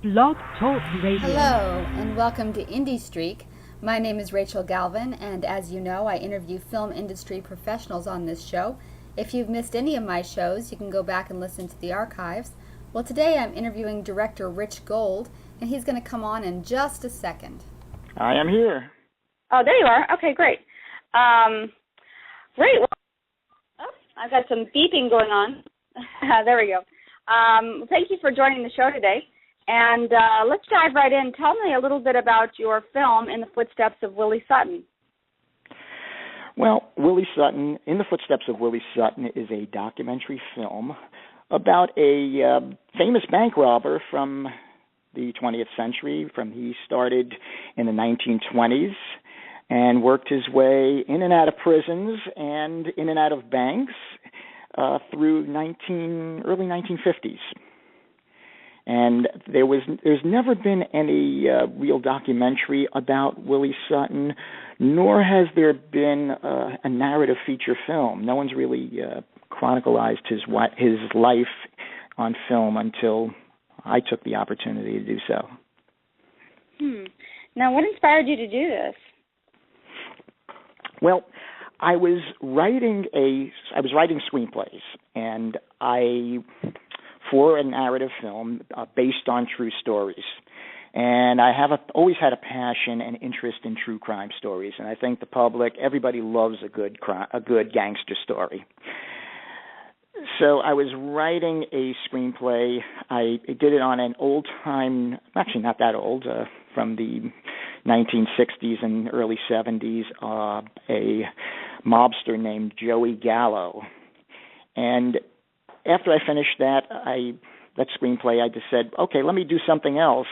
Blog Talk Radio. Hello, and welcome to Indie Streak. My name is Rachel Galvin, and as you know, I interview film industry professionals on this show. If you've missed any of my shows, you can go back and listen to the archives. Well, today I'm interviewing director Rich Gold, and he's going to come on in just a second. I am here. Oh, there you are. Okay, great. Great. Well, I've got some beeping going on. There we go. Thank you for joining the show today. And let's dive right in. Tell me a little bit about your film, In the Footsteps of Willie Sutton. Well, Willie Sutton, In the Footsteps of Willie Sutton is a documentary film about a famous bank robber from the 20th century. He started in the 1920s and worked his way in and out of prisons and in and out of banks through early 1950s. And there's never been any real documentary about Willie Sutton, nor has there been a narrative feature film. No one's really chronicled his life on film until I took the opportunity to do so. Now, what inspired you to do this? Well, I was writing screenplays, and for a narrative film based on true stories. And I have always had a passion and interest in true crime stories, and I think the public, everybody loves a good gangster story. So I was writing a screenplay. I did it on an old-time, actually not that old, from the 1960s and early 70s, a mobster named Joey Gallo. And after I finished that screenplay, I just said, okay, let me do something else.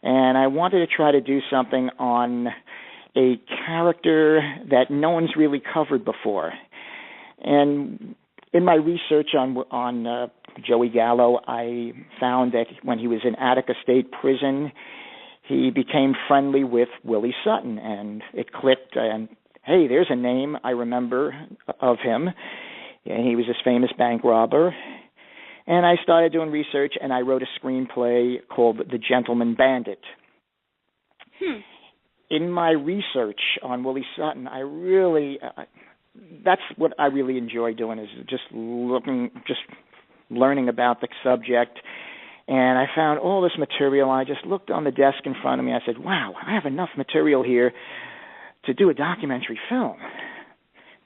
And I wanted to try to do something on a character that no one's really covered before. And in my research on Joey Gallo, I found that when he was in Attica State Prison, he became friendly with Willie Sutton, and it clicked. And hey, there's a name I remember of him. And he was this famous bank robber. And I started doing research, and I wrote a screenplay called The Gentleman Bandit. In my research on Willie Sutton, that's what I really enjoy doing, is just learning about the subject. And I found all this material. I just looked on the desk in front of me. I said, wow, I have enough material here to do a documentary film.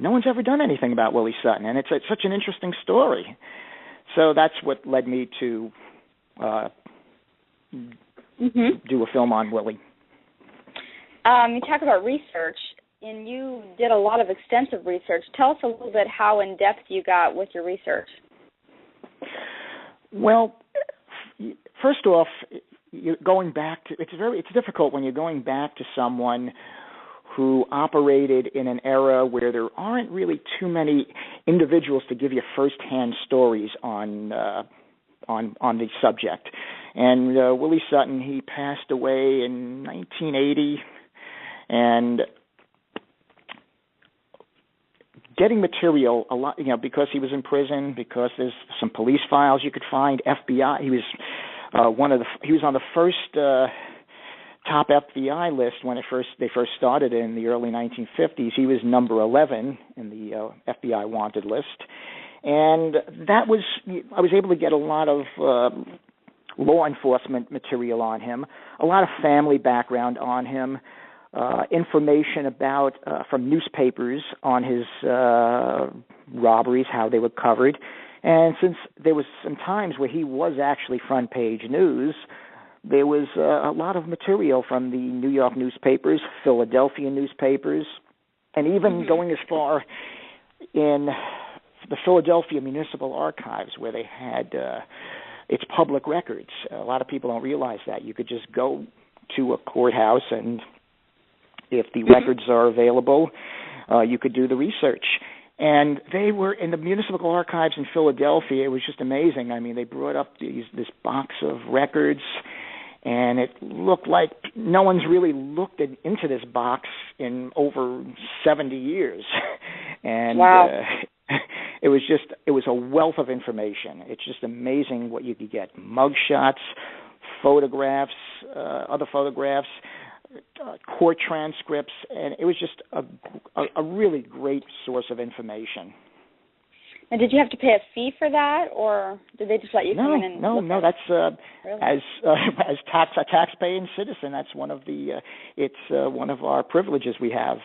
No one's ever done anything about Willie Sutton, and it's such an interesting story. So that's what led me to do a film on Willie. You talk about research, and you did a lot of extensive research. Tell us a little bit how in-depth you got with your research. Well, first off, it's difficult when you're going back to someone who operated in an era where there aren't really too many individuals to give you first-hand stories on the subject. And Willie Sutton, he passed away in 1980, and getting material a lot, because he was in prison, because there's some police files you could find, FBI. He was he was on the first top FBI list when they first started in the early 1950s. He was number 11 in the FBI wanted list, and I was able to get a lot of law enforcement material on him, a lot of family background on him, information about from newspapers on his robberies, how they were covered, and since there was some times where he was actually front page news, there was a lot of material from the New York newspapers, Philadelphia newspapers, and even going as far in the Philadelphia Municipal Archives, where they had its public records. A lot of people don't realize that. You could just go to a courthouse, and if the records are available, you could do the research. And they were in the Municipal Archives in Philadelphia. It was just amazing. I mean, they brought up this box of records, and it looked like no one's really looked into this box in over 70 years. And wow. It was a wealth of information. It's just amazing what you could get. Mugshots, photographs, other photographs, court transcripts, and it was just a really great source of information. And did you have to pay a fee for that, or did they just let you come in and No. That's really? As a tax-paying citizen, that's one of it's one of our privileges we have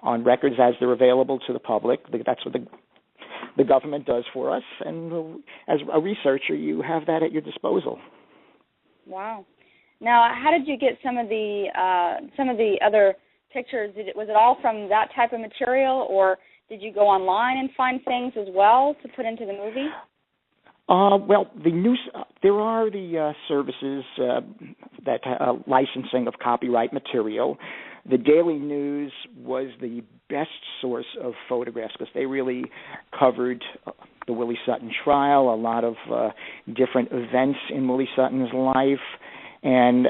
on records as they're available to the public. That's what the government does for us, and as a researcher, you have that at your disposal. Wow. Now, how did you get some of the other pictures? Was it all from that type of material, or did you go online and find things as well to put into the movie? Well, there are the services that licensing of copyright material. The Daily News was the best source of photographs because they really covered the Willie Sutton trial, a lot of different events in Willie Sutton's life, and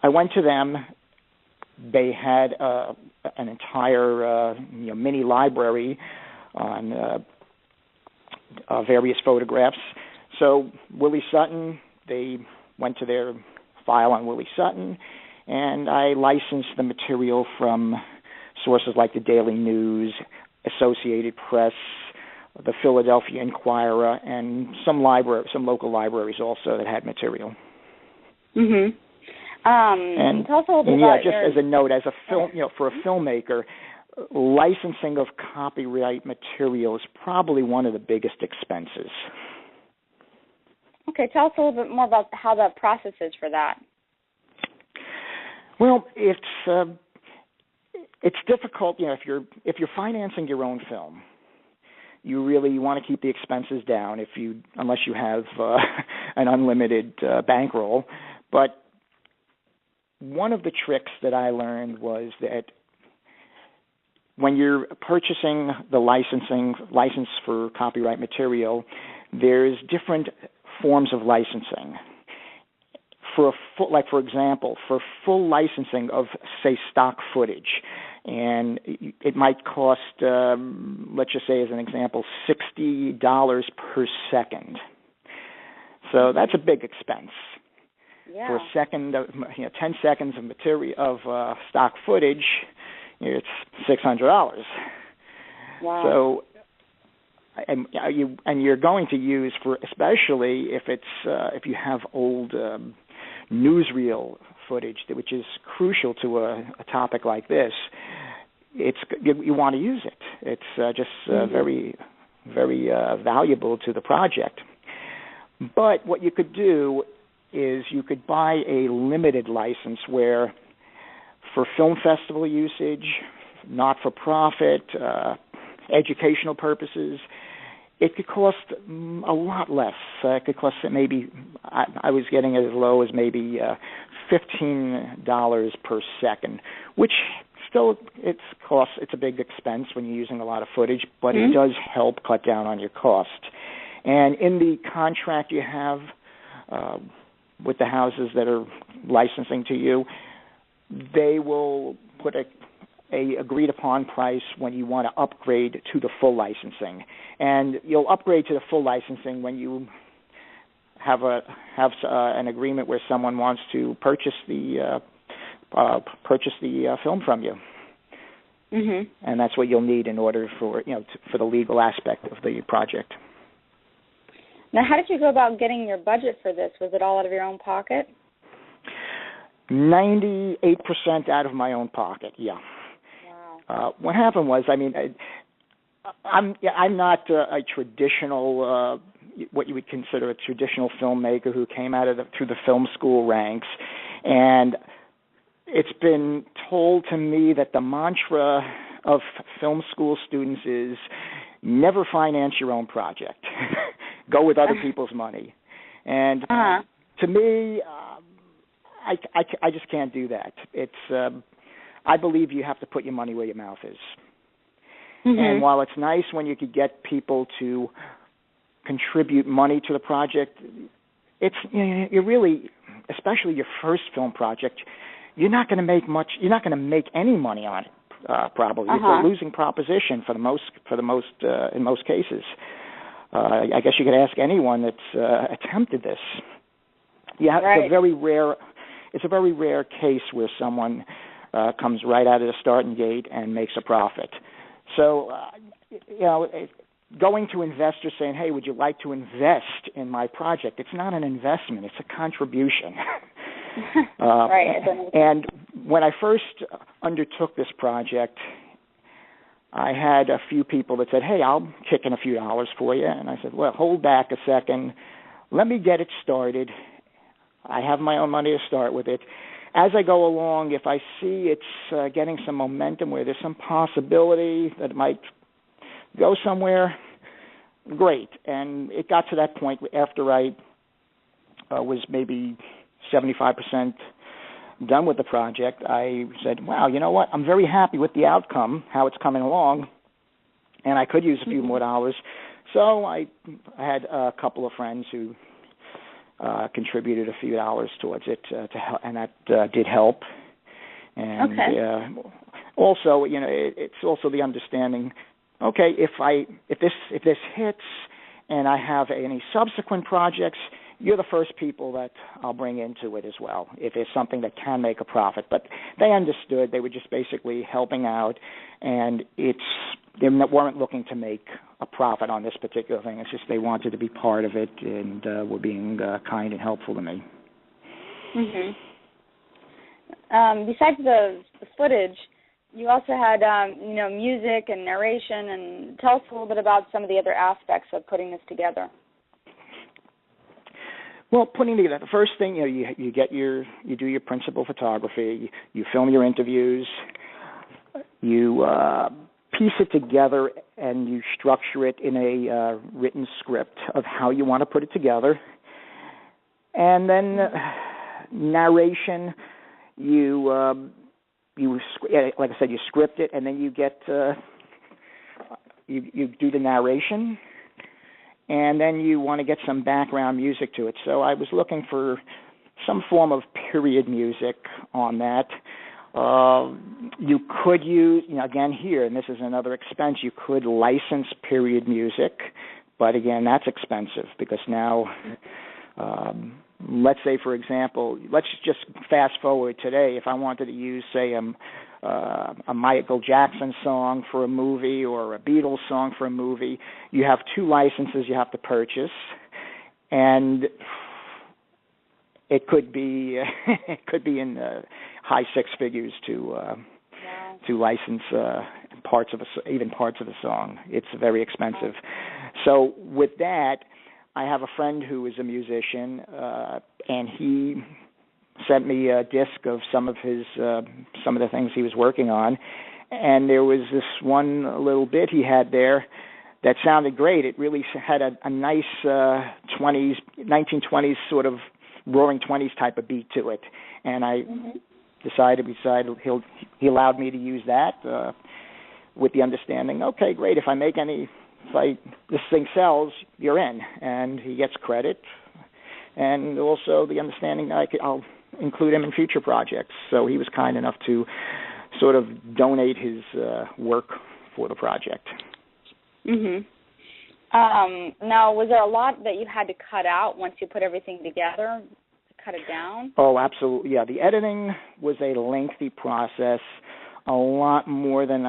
I went to them. They had an entire mini library on various photographs. So Willie Sutton, they went to their file on Willie Sutton, and I licensed the material from sources like the Daily News, Associated Press, the Philadelphia Inquirer, and some local libraries also that had material. Mm-hmm. And tell us a little bit about just as a note, as a film, for a filmmaker, licensing of copyright material is probably one of the biggest expenses. Okay, tell us a little bit more about how the process is for that. Well, it's difficult, if you're financing your own film. You really want to keep the expenses down unless you have an unlimited bankroll. But one of the tricks that I learned was that when you're purchasing the license for copyright material, there's different forms of licensing. For example, for full licensing of, say, stock footage, and it might cost, let's just say as an example, $60 per second. So that's a big expense. Yeah. For a second, 10 seconds of material of stock footage, it's $600. Wow. So, and you're going to use especially if you have old newsreel footage, which is crucial to a topic like this. You want to use it. It's just very, very valuable to the project. But what you could do is you could buy a limited license where, for film festival usage, not-for-profit, educational purposes, it could cost a lot less. It could cost maybe, I was getting it as low as maybe $15 per second, which still it's a big expense when you're using a lot of footage, but it does help cut down on your cost. And in the contract you have with the houses that are licensing to you, they will put a agreed upon price when you want to upgrade to the full licensing, and you'll upgrade to the full licensing when you have an agreement where someone wants to purchase the film from you, and that's what you'll need in order for for the legal aspect of the project. Now, how did you go about getting your budget for this? Was it all out of your own pocket? 98% out of my own pocket. Yeah. Wow. What happened was, I'm not a traditional, what you would consider a traditional filmmaker who came out of through the film school ranks, and it's been told to me that the mantra of film school students is never finance your own project. Go with other people's money. And to me, I just can't do that. It's I believe you have to put your money where your mouth is. And while it's nice when you could get people to contribute money to the project, it's you really, especially your first film project, you're not going to make much. You're not going to make any money on it. Probably it's a losing proposition in most cases. I guess you could ask anyone that's attempted this. Yeah, right. It's a very rare case where someone comes right out of the starting gate and makes a profit. So, going to investors saying, "Hey, would you like to invest in my project?" It's not an investment; it's a contribution. Right. And when I first undertook this project, I had a few people that said, "Hey, I'll kick in a few dollars for you." And I said, "Well, hold back a second. Let me get it started. I have my own money to start with it. As I go along, if I see it's getting some momentum where there's some possibility that it might go somewhere, great." And it got to that point after I was maybe 75% done with the project. I said, "Wow, you know what? I'm very happy with the outcome, how it's coming along, and I could use a few more dollars." So I had a couple of friends who contributed a few dollars towards it to help, and that did help. And also, it's also the understanding. Okay, if this hits, and I have any subsequent projects, you're the first people that I'll bring into it as well, if it's something that can make a profit. But they understood. They were just basically helping out, and they weren't looking to make a profit on this particular thing. It's just they wanted to be part of it and were being kind and helpful to me. Besides the footage, you also had music and narration. And tell us a little bit about some of the other aspects of putting this together. Well, putting together, the first thing, you do your principal photography, you film your interviews, you piece it together, and you structure it in a written script of how you want to put it together. And then narration, like I said, you script it, and then you get you do the narration. And then you want to get some background music to it. So I was looking for some form of period music on that. You could use, again here, and this is another expense, you could license period music, but again, that's expensive because now, let's say, for example, let's just fast forward today. If I wanted to use, say, a Michael Jackson song for a movie or a Beatles song for a movie, you have two licenses you have to purchase, and it could be in high six figures to license parts of the song. It's very expensive. So with that, I have a friend who is a musician, and he sent me a disc of some of the things he was working on, and there was this one little bit he had there that sounded great. It really had a nice 1920s sort of roaring 20s type of beat to it, and I decided he allowed me to use that with the understanding, okay, great, if this thing sells, you're in, and he gets credit, and also the understanding that I'll include him in future projects. So he was kind enough to sort of donate his work for the project. Now, was there a lot that you had to cut out once you put everything together, to cut it down? Oh, absolutely. Yeah, the editing was a lengthy process, a lot longer than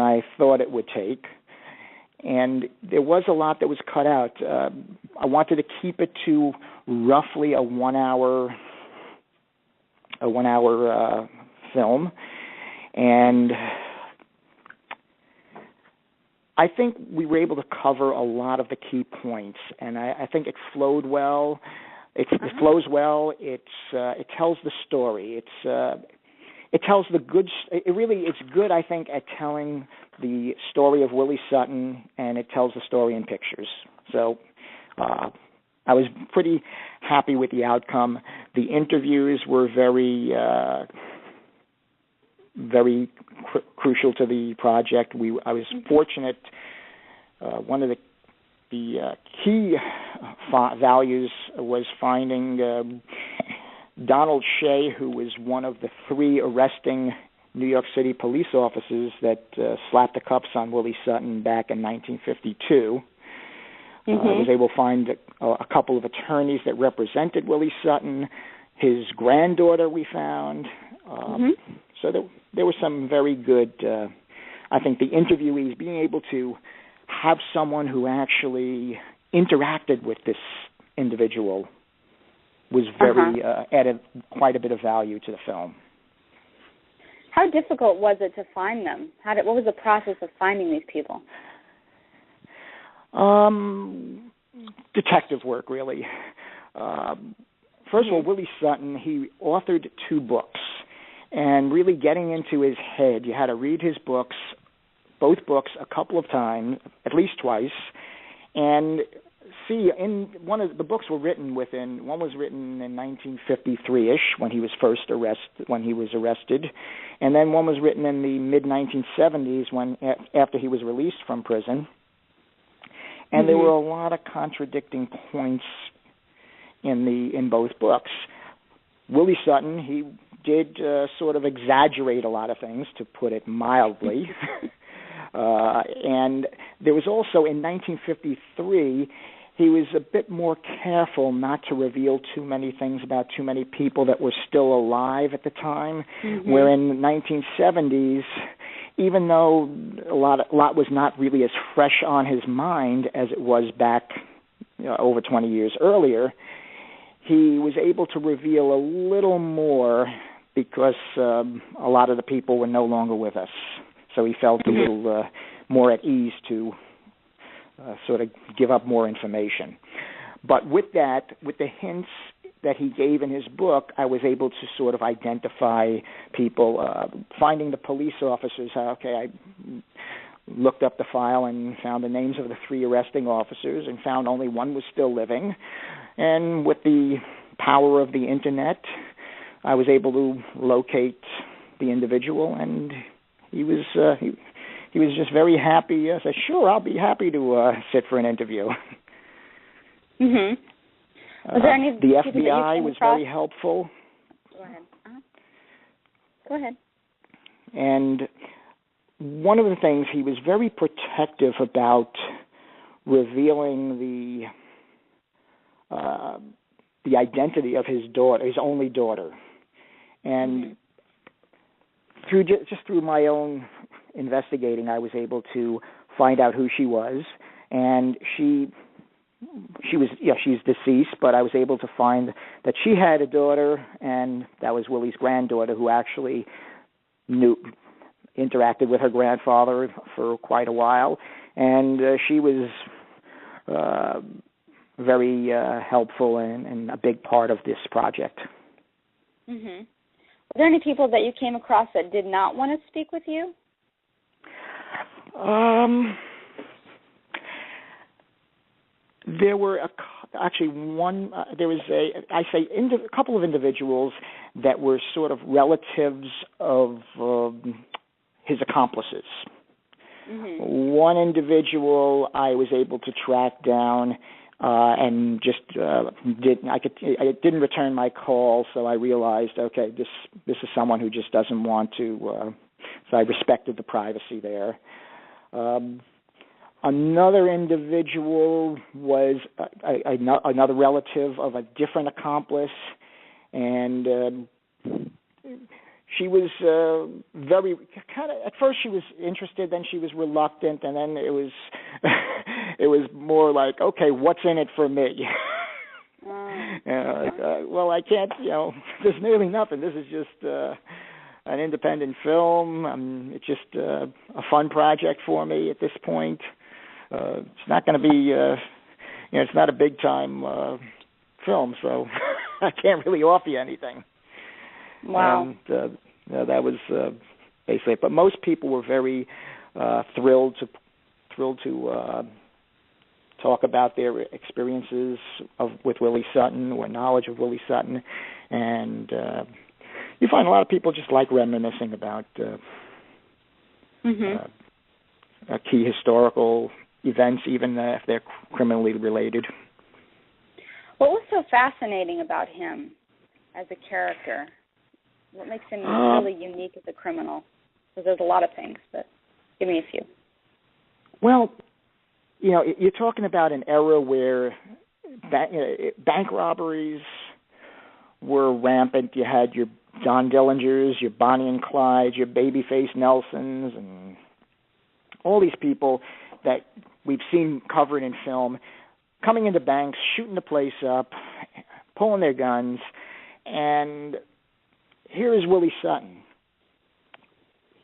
I thought it would take. And there was a lot that was cut out. I wanted to keep it to roughly a one hour film, and I think we were able to cover a lot of the key points, and I think it flowed well. It flows well. It tells the story. It tells the good. It's good, I think, at telling the story of Willie Sutton, and it tells the story in pictures. So I was pretty happy with the outcome. The interviews were very crucial to the project. I was fortunate. One of the key values was finding Donald Shea, who was one of the 3 arresting New York City police officers that slapped the cuffs on Willie Sutton back in 1952. I was able to find a couple of attorneys that represented Willie Sutton. His granddaughter we found. So there were some very good, I think the interviewees, being able to have someone who actually interacted with this individual was very, added quite a bit of value to the film. How difficult was it to find them? What was the process of finding these people? Detective work, really. First of all, Willie Sutton, he authored 2 books, and really getting into his head, you had to read his books, both books, a couple of times, at least twice, and see, in one of the books were written one was written in 1953-ish when he was arrested, and then one was written in the mid-1970s after he was released from prison. And there were a lot of contradicting points in both books. Willie Sutton, he did sort of exaggerate a lot of things, to put it mildly. And there was also, in 1953, he was a bit more careful not to reveal too many things about too many people that were still alive at the time, where in the 1970s, even though a lot was not really as fresh on his mind as it was back over 20 years earlier, he was able to reveal a little more because a lot of the people were no longer with us. So he felt a little more at ease to sort of give up more information. But with that, with the hints that he gave in his book, I was able to sort of identify people, finding the police officers. I looked up the file and found the names of the 3 arresting officers and found only one was still living. And with the power of the Internet, I was able to locate the individual, and he was just very happy. I said, "Sure, I'll be happy to sit for an interview." Was there any the FBI was very helpful. Go ahead. Go ahead. And one of the things, he was very protective about revealing the identity of his daughter, his only daughter. And through my own investigating, I was able to find out who she was, and she's deceased, but I was able to find that she had a daughter, and that was Willie's granddaughter, who actually interacted with her grandfather for quite a while, and she was very helpful and a big part of this project. Were there any people that you came across that did not want to speak with you? There were there was a couple of individuals that were sort of relatives of his accomplices. One individual I was able to track down and just I didn't return my call, so I realized, okay, this is someone who just doesn't want to. So I respected the privacy there. Another individual was another relative of a different accomplice, and she was very kind of. At first, she was interested, then she was reluctant, and then it was it was more like, okay, what's in it for me? Well, I can't. There's nearly nothing. This is just an independent film. It's just a fun project for me at this point. It's not going to be, it's not a big time film, so I can't really offer you anything. Wow. And that was basically it. But most people were very thrilled to talk about their experiences with Willie Sutton or knowledge of Willie Sutton, and you find a lot of people just like reminiscing about key historical events, even if they're criminally related. What was so fascinating about him as a character? What makes him really unique as a criminal? Because there's a lot of things, but give me a few. Well, you're talking about an era where bank robberies were rampant. You had your Don Dillingers, your Bonnie and Clydes, your Babyface Nelsons, and all these people that we've seen covered in film coming into banks, shooting the place up, pulling their guns. And here is Willie Sutton.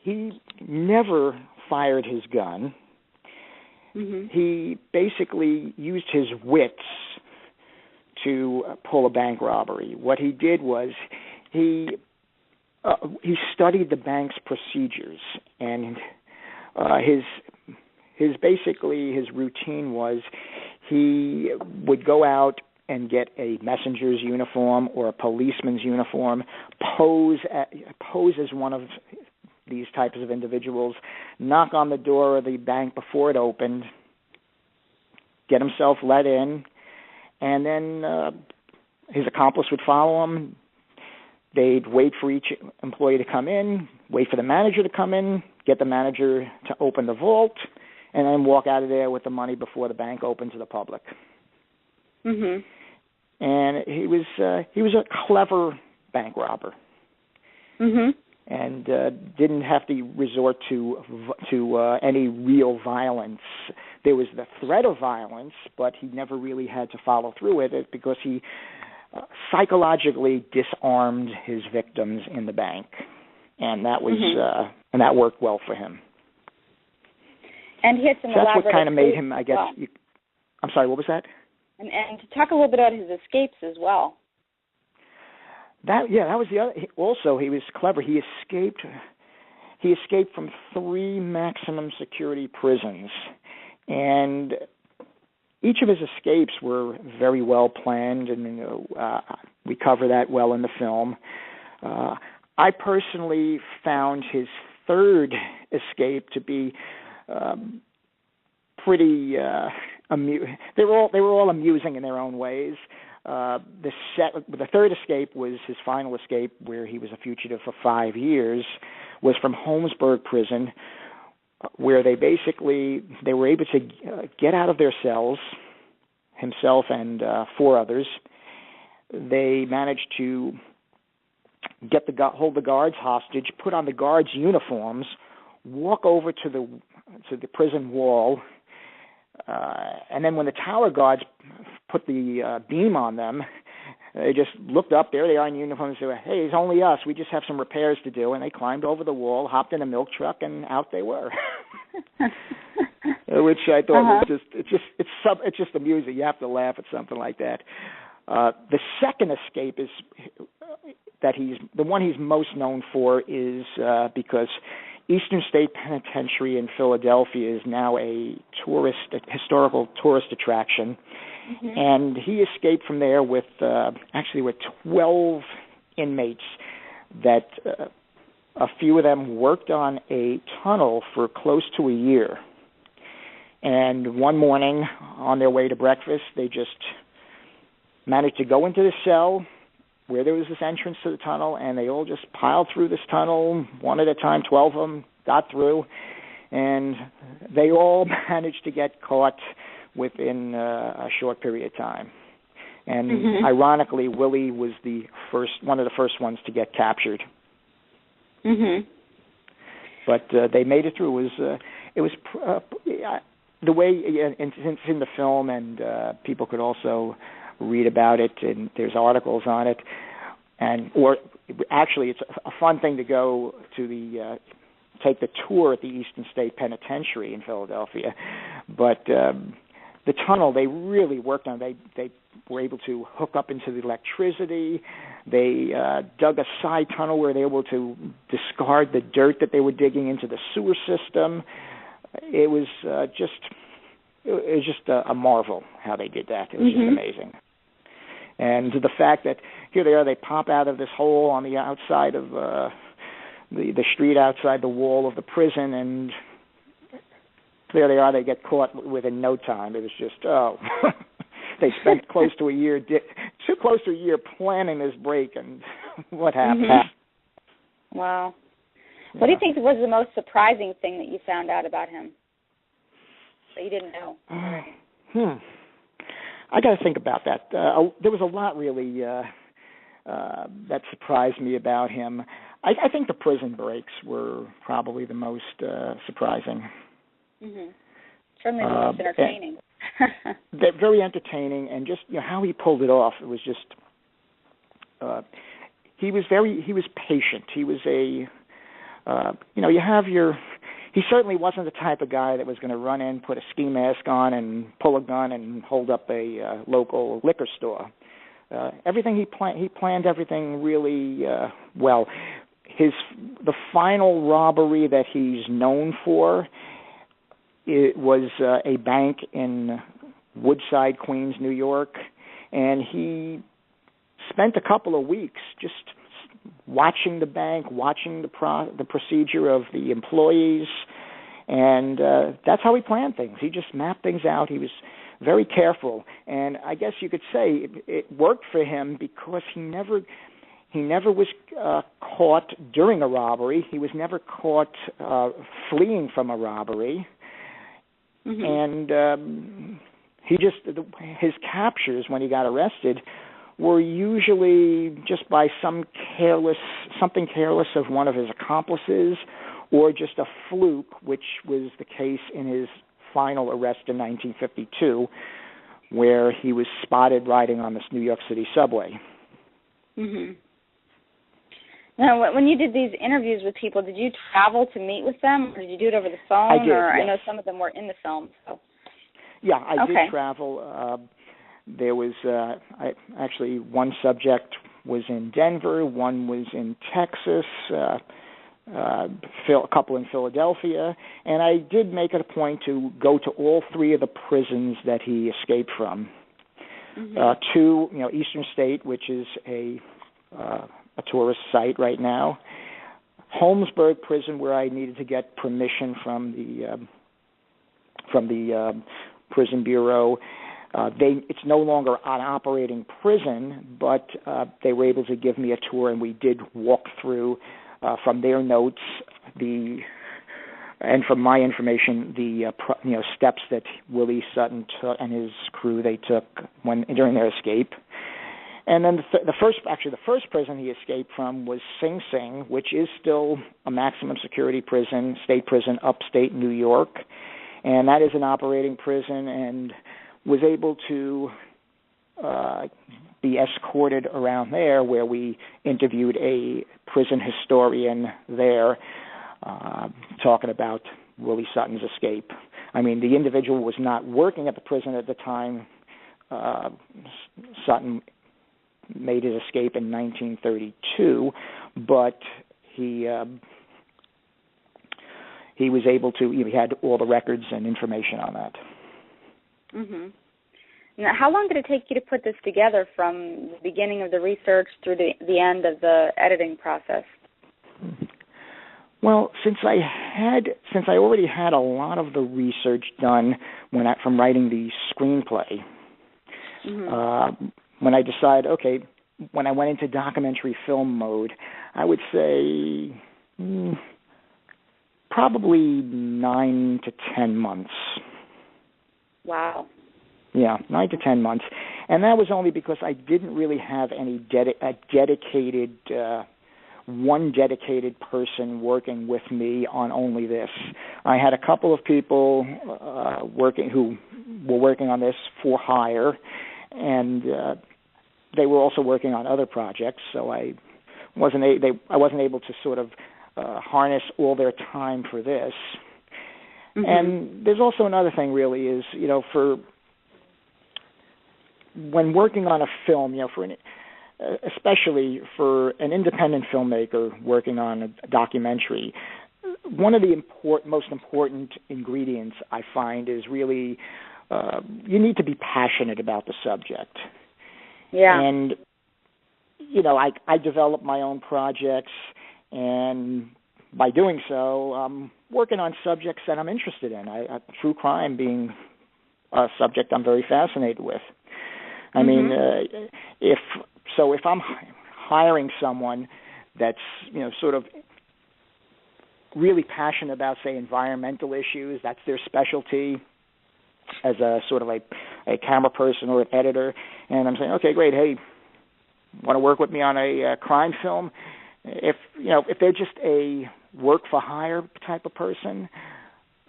He never fired his gun. Mm-hmm. He basically used his wits to pull a bank robbery. What he did was he studied the bank's procedures, and his routine was he would go out and get a messenger's uniform or a policeman's uniform, pose as one of these types of individuals, knock on the door of the bank before it opened, get himself let in, and then his accomplice would follow him. They'd wait for each employee to come in, wait for the manager to come in, get the manager to open the vault, and then walk out of there with the money before the bank opened to the public. Mhm. And he was a clever bank robber. Mhm. And didn't have to resort to any real violence. There was the threat of violence, but he never really had to follow through with it because he psychologically disarmed his victims in the bank, and that was and that worked well for him. And he had some elaborate. That's what kind of made him, I guess. Well. I'm sorry, what was that? And to talk a little bit about his escapes as well. That was the other. Also, he was clever. He escaped from 3 maximum security prisons, and each of his escapes were very well planned, and we cover that well in the film. I personally found his 3rd escape to be pretty amusing. They were all amusing in their own ways. The 3rd escape was his final escape, where he was a fugitive for 5 years, was from Holmesburg Prison, where they were able to get out of their cells, himself and 4 others. They managed to hold the guards hostage, put on the guards' uniforms, walk over to the prison wall, and then when the tower guards put the beam on them, they just looked up. There they are in uniform and said, "Hey, it's only us. We just have some repairs to do." And they climbed over the wall, hopped in a milk truck, and out they were. Which I thought was it's just amusing. You have to laugh at something like that. The 2nd escape is that the one he's most known for is because Eastern State Penitentiary in Philadelphia is now a historical tourist attraction, and he escaped from there with 12 inmates. That a few of them worked on a tunnel for close to a year, and one morning on their way to breakfast, they just managed to go into the cell where there was this entrance to the tunnel, and they all just piled through this tunnel, one at a time. 12 of them got through, and they all managed to get caught within a short period of time. And ironically, Willie was one of the first ones to get captured. But they made it through. It was the way it's in the film, and people could also read about it, and there's articles on it, actually it's a fun thing to go to take the tour at the Eastern State Penitentiary in Philadelphia. But the tunnel, they really worked on. They were able to hook up into the electricity. They dug a side tunnel where they were able to discard the dirt that they were digging into the sewer system. It was just a marvel how they did that. It was just amazing. And the fact that here they are, they pop out of this hole on the outside of the street outside the wall of the prison, and there they are. They get caught within no time. It was just they spent close to a year planning this break, and what happened? Wow. What do you think was the most surprising thing that you found out about him? that you didn't know? I got to think about that. There was a lot really that surprised me about him. I think the prison breaks were probably the most surprising. Mm-hmm. Certainly the most entertaining. They're very entertaining, and just how he pulled it off. It was just he was patient. He was he certainly wasn't the type of guy that was going to run in, put a ski mask on, and pull a gun and hold up a local liquor store. Everything he planned everything really well. The final robbery that he's known for, it was a bank in Woodside, Queens, New York, and he spent a couple of weeks just watching the bank, watching the procedure of the employees, and that's how he planned things. He just mapped things out. He was very careful, and I guess you could say it worked for him because he never was caught during a robbery. He was never caught fleeing from a robbery. Mm-hmm. And his captures when he got arrested were usually just by something careless of one of his accomplices, or just a fluke, which was the case in his final arrest in 1952, where he was spotted riding on this New York City subway. Mm-hmm. Now, when you did these interviews with people, did you travel to meet with them, or did you do it over the phone? I did. Yes. I know some of them were in the film. So. Yeah, I did travel. There was actually one subject was in Denver, one was in Texas, a couple in Philadelphia, and I did make it a point to go to all three of the prisons that he escaped from. Mm-hmm. Two, Eastern State, which is a tourist site right now. Holmesburg Prison, where I needed to get permission from the prison bureau. It's no longer an operating prison, but they were able to give me a tour, and we did walk through from their notes and from my information the steps that Willie Sutton took and his crew took during their escape. And then the first prison he escaped from was Sing Sing, which is still a maximum security prison, state prison, upstate New York, and that is an operating prison, and was able to be escorted around there, where we interviewed a prison historian there, talking about Willie Sutton's escape. I mean, the individual was not working at the prison at the time. Sutton made his escape in 1932, but he was able to. He had all the records and information on that. Mhm. Now, how long did it take you to put this together, from the beginning of the research through the end of the editing process? Well, since I already had a lot of the research done from writing the screenplay, mm-hmm. When I decided, when I went into documentary film mode, I would say probably 9 to 10 months. Wow. Yeah, 9 to 10 months. And that was only because I didn't really have any one dedicated person working with me on only this. I had a couple of people who were working on this for hire, and they were also working on other projects, so I wasn't able to sort of harness all their time for this. Mm-hmm. And there's also another thing, really, is for when working on a film, especially for an independent filmmaker working on a documentary, one of the most important ingredients I find is really you need to be passionate about the subject. Yeah. And I develop my own projects, and by doing so, I'm working on subjects that I'm interested in. True crime being a subject I'm very fascinated with. I mean, if I'm hiring someone that's sort of really passionate about, say, environmental issues, that's their specialty, as a sort of a camera person or an editor, and I'm saying, okay, great, hey, want to work with me on a crime film? If they're just a work for hire type of person,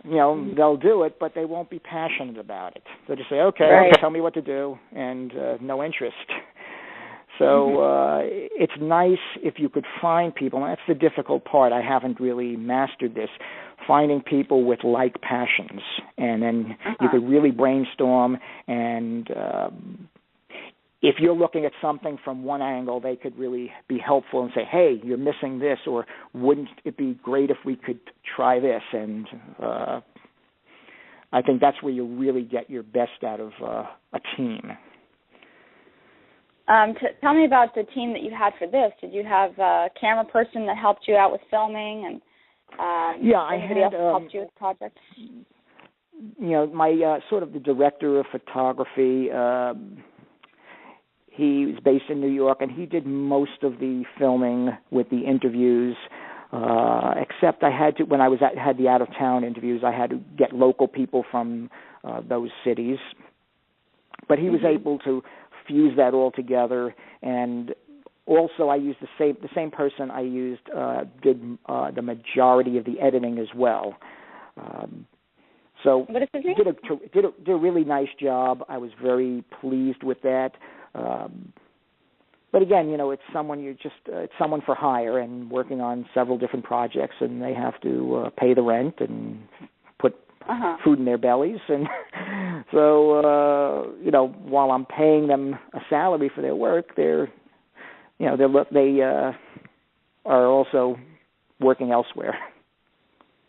they'll do it, but they won't be passionate about it. They'll just say, okay, Right. tell me what to do, and no interest. So it's nice if you could find people, and that's the difficult part. I haven't really mastered this, finding people with like passions, and then you could really brainstorm, and if you're looking at something from one angle, they could really be helpful and say, hey, you're missing this, or wouldn't it be great if we could try this? And I think that's where you really get your best out of a team. Tell me about the team that you had for this. Did you have a camera person that helped you out with filming, and anybody else helped you with the project? My sort of the director of photography, he's based in New York, and he did most of the filming with the interviews, except I had to, when I had the out-of-town interviews, I had to get local people from those cities. But he was able to fuse that all together, and also I used the same person I used did the majority of the editing as well. So what is his name? Did a really nice job. I was very pleased with that. But again, it's someone it's someone for hire and working on several different projects, and they have to pay the rent and put food in their bellies, and so while I'm paying them a salary for their work, they are also working elsewhere.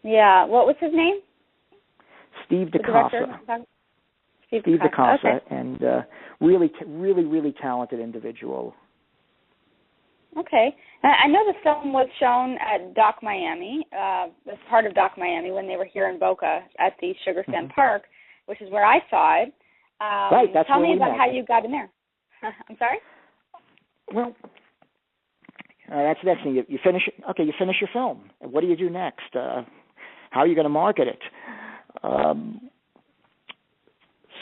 Yeah. What was his name? Steve DeCasa. Steve DeCasa, okay. And really talented individual. Okay. I know the film was shown at Doc Miami, as part of Doc Miami when they were here in Boca at the Sugar Stand Park, which is where I saw it. Right, that's tell where me we about met. how you got in there. I'm sorry? Well, that's the next thing. You finish your film. What do you do next? How are you going to market it?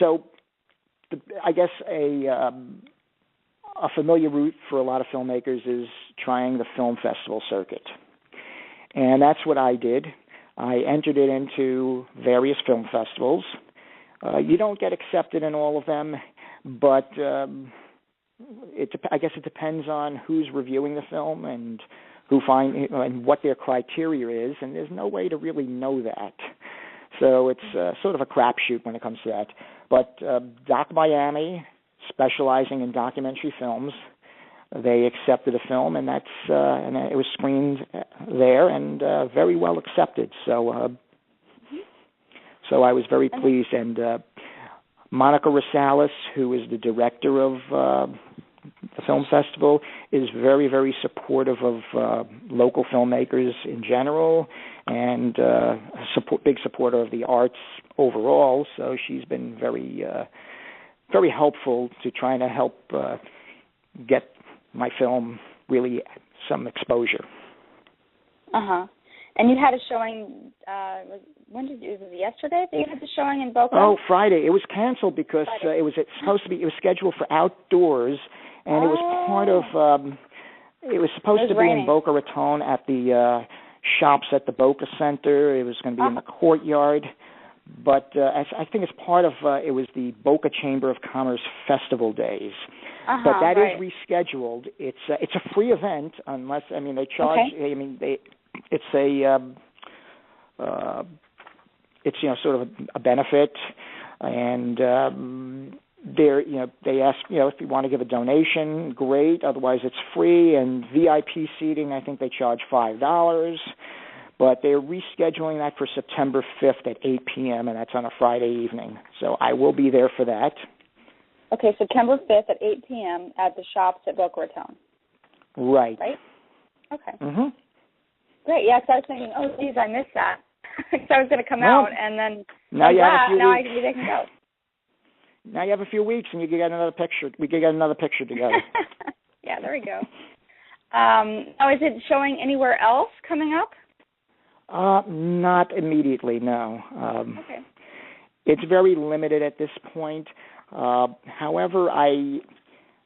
So I guess a familiar route for a lot of filmmakers is trying the film festival circuit. And that's what I did. I entered it into various film festivals. You don't get accepted in all of them, but I guess it depends on who's reviewing the film and and what their criteria is, and there's no way to really know that. So it's sort of a crapshoot when it comes to that. But Doc Miami, specializing in documentary films, they accepted a film, and it was screened there and very well accepted. So I was very pleased. And Monica Rosales, who is the director of the film festival, is very, very supportive of local filmmakers in general, and big supporter of the arts overall. So she's been very, very helpful to trying to help get my film really some exposure. And you had a showing. Was it yesterday that you had the showing in Boca? Oh, Friday. It was canceled because it was scheduled for outdoors, and it was part of. It was supposed to be raining in Boca Raton at the shops at the Boca Center. It was going to be in the courtyard, but I think it's part of. It was the Boca Chamber of Commerce Festival Days. But that is rescheduled. It's a free event unless they charge. Okay. It's sort of a benefit, and they ask if you want to give a donation, great. Otherwise, it's free. And VIP seating, I think they charge $5. But they're rescheduling that for September 5th at 8 p.m., and that's on a Friday evening. So I will be there for that. Okay, September 5th at 8 p.m. at the shops at Boca Raton. Right. Right? Okay. Mm-hmm. Great. Yeah, so I was thinking, oh, geez, I missed that. So I was going to come out, and then now you have a few now weeks. I can go. Now you have a few weeks, and you can get another picture. We can get another picture together. Yeah, there we go. Now, is it showing anywhere else coming up? Not immediately, no. Okay. It's very limited at this point. However,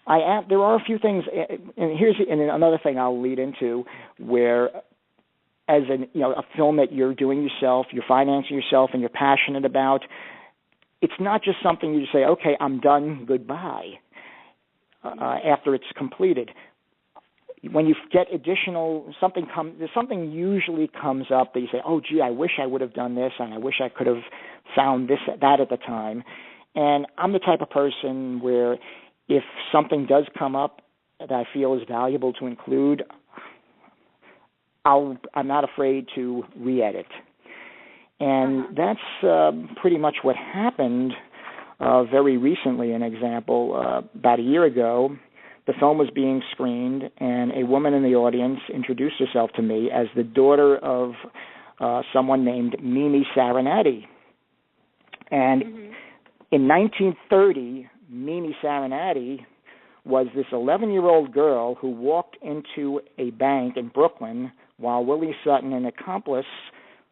there are a few things, and another thing I'll lead into, where as a film that you're doing yourself, you're financing yourself, and you're passionate about, it's not just something you say, okay, I'm done, goodbye, after it's completed. When you get something usually comes up that you say, oh, gee, I wish I would have done this, and I wish I could have found that at the time. And I'm the type of person where if something does come up that I feel is valuable to include, I'm not afraid to re-edit. And that's pretty much what happened very recently. An example, about a year ago, the film was being screened, and a woman in the audience introduced herself to me as the daughter of someone named Mimi Saranati. And in 1930, Mimi Saranati was this 11-year-old girl who walked into a bank in Brooklyn while Willie Sutton and an accomplice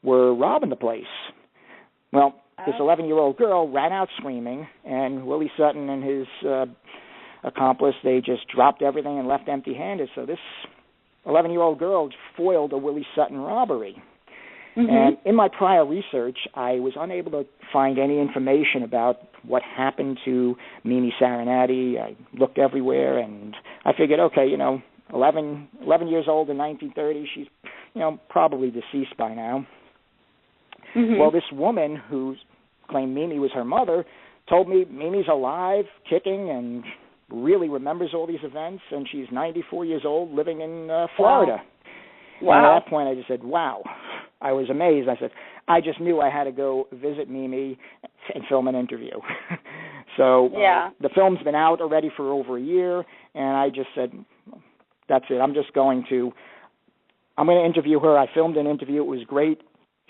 were robbing the place. Well, this 11-year-old girl ran out screaming, and Willie Sutton and his accomplice, they just dropped everything and left empty-handed. So this 11-year-old girl foiled a Willie Sutton robbery. And in my prior research, I was unable to find any information about what happened to Mimi Saranati. I looked everywhere, and I figured, okay, 11 years old in 1930, she's, probably deceased by now. Well, this woman who claimed Mimi was her mother told me Mimi's alive, kicking, and really remembers all these events, and she's 94 years old, living in Florida. Wow. And at that point, I just said, wow. I was amazed. I said, I just knew I had to go visit Mimi and film an interview. So the film's been out already for over a year, and I just said, that's it. I'm going to interview her. I filmed an interview. It was great.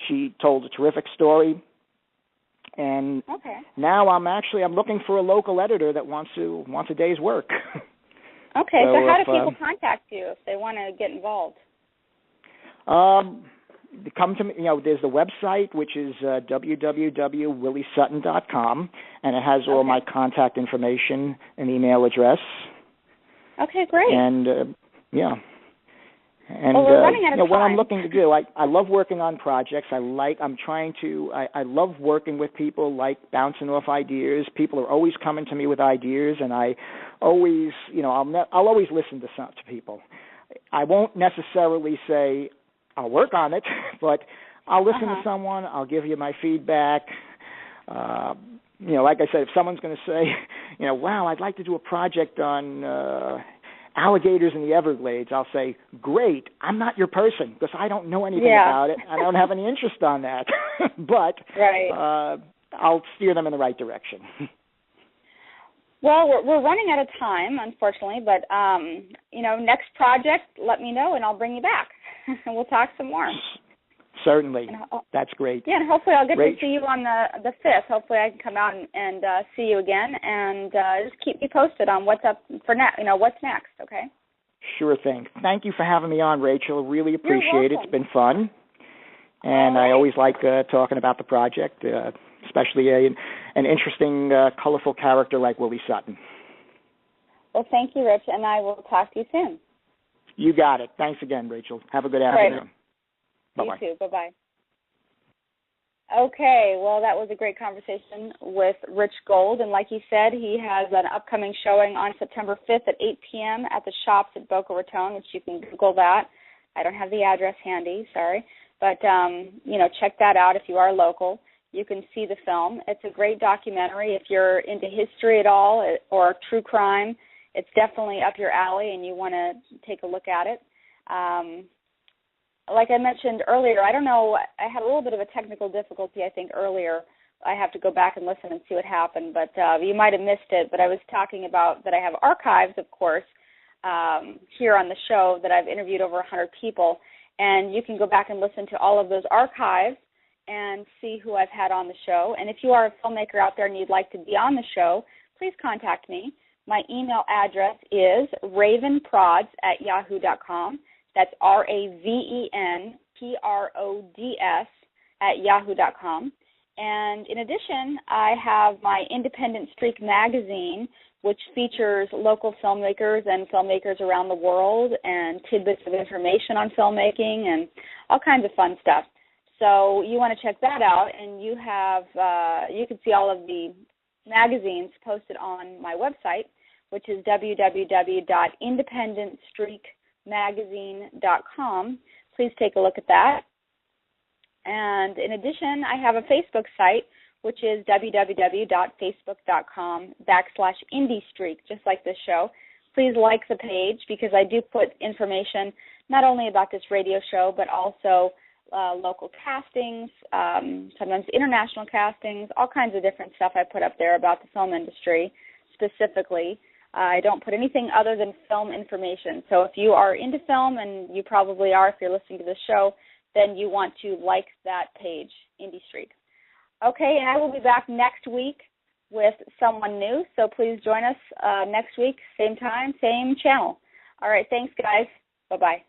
She told a terrific story. And now I'm looking for a local editor that wants a day's work. Okay, so how do people contact you if they want to get involved? Come to me. There's the website, which is www.williesutton.com, and it has all my contact information and email address. Okay, great. And And well, we're running out of time. What I'm looking to do, I love working on projects. I love working with people, like bouncing off ideas. People are always coming to me with ideas, and I always, I'll always listen to people. I won't necessarily say I'll work on it, but I'll listen to someone. I'll give you my feedback. Like I said, if someone's going to say, wow, I'd like to do a project on alligators in the Everglades, I'll say, great, I'm not your person because I don't know anything about it. I don't have any interest on that. But I'll steer them in the right direction. Well, we're running out of time, unfortunately, but, next project, let me know, and I'll bring you back. And we'll talk some more. Certainly. That's great. Yeah, and hopefully I'll get to see you on the 5th. Hopefully I can come out and see you again, and just keep me posted on what's up for what's next, okay? Sure thing. Thank you for having me on, Rachel. Really appreciate it. It's been fun. And I always like talking about the project, especially an interesting, colorful character like Willie Sutton. Well, thank you, Rich, and I will talk to you soon. You got it. Thanks again, Rachel. Have a good afternoon. Right. Bye-bye. You too. Bye-bye. Okay, well, that was a great conversation with Rich Gold, and like he said, he has an upcoming showing on September 5th at 8 p.m. at the Shops at Boca Raton, which you can Google that. I don't have the address handy, sorry. But, check that out if you are local. You can see the film. It's a great documentary. If you're into history at all or true crime, it's definitely up your alley, and you want to take a look at it. Like I mentioned earlier, I don't know, I had a little bit of a technical difficulty, I think, earlier. I have to go back and listen and see what happened, but you might have missed it. But I was talking about that I have archives, of course, here on the show that I've interviewed over 100 people, and you can go back and listen to all of those archives and see who I've had on the show. And if you are a filmmaker out there and you'd like to be on the show, please contact me. My email address is ravenprods@yahoo.com. That's RAVENPRODS @yahoo.com. And in addition, I have my Independent Streak magazine, which features local filmmakers and filmmakers around the world and tidbits of information on filmmaking and all kinds of fun stuff. So you want to check that out, and you can see all of the magazines posted on my website, which is www.independentstreakmagazine.com. Please take a look at that. And in addition, I have a Facebook site, which is www.facebook.com/IndieStreak, just like this show. Please like the page because I do put information not only about this radio show, but also local castings, sometimes international castings, all kinds of different stuff I put up there about the film industry specifically. I don't put anything other than film information. So if you are into film, and you probably are if you're listening to this show, then you want to like that page, Indie Streak. Okay, and I will be back next week with someone new, so please join us next week, same time, same channel. All right, thanks, guys. Bye-bye.